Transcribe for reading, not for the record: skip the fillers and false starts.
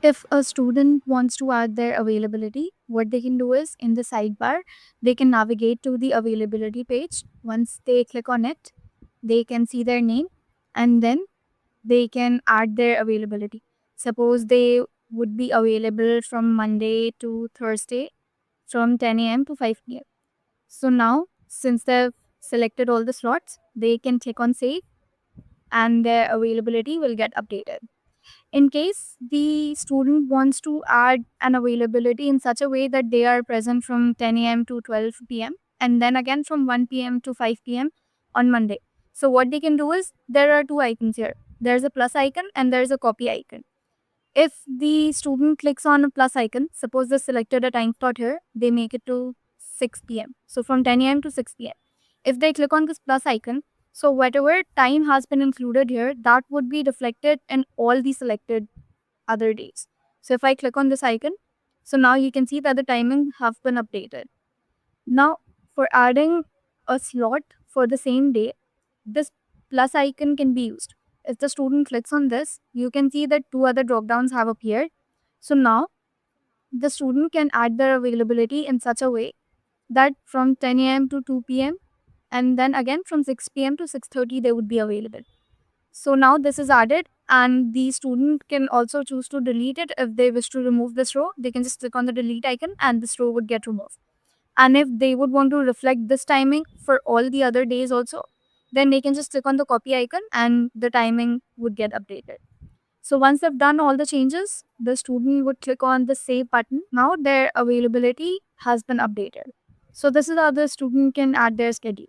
If a student wants to add their availability, what they can do is in the sidebar, they can navigate to the availability page. Once they click on it, they can see their name and then they can add their availability. Suppose they would be available from Monday to Thursday from 10 a.m. to 5 p.m. So now, since they've selected all the slots, they can click on save and their availability will get updated. In case the student wants to add an availability in such a way that they are present from 10 a.m. to 12 p.m. and then again from 1 p.m. to 5 p.m. on Monday. So what they can do is there are two icons here. There's a plus icon and there's a copy icon. If the student clicks on a plus icon, suppose they selected a time slot here, they make it to 6 p.m. So from 10 a.m. to 6 p.m. If they click on this plus icon, so whatever time has been included here, that would be reflected in all the selected other days. So if I click on this icon, so now you can see that the timing have been updated. Now for adding a slot for the same day, this plus icon can be used. If the student clicks on this, you can see that two other drop downs have appeared. So now the student can add their availability in such a way that from 10 a.m. to 2 p.m. and then again from 6 p.m. to 6:30 they would be available. So now this is added and the student can also choose to delete it. If they wish to remove this row, they can just click on the delete icon and this row would get removed. And if they would want to reflect this timing for all the other days also, then they can just click on the copy icon and the timing would get updated. So once they've done all the changes, the student would click on the save button. Now their availability has been updated. So this is how the student can add their schedule.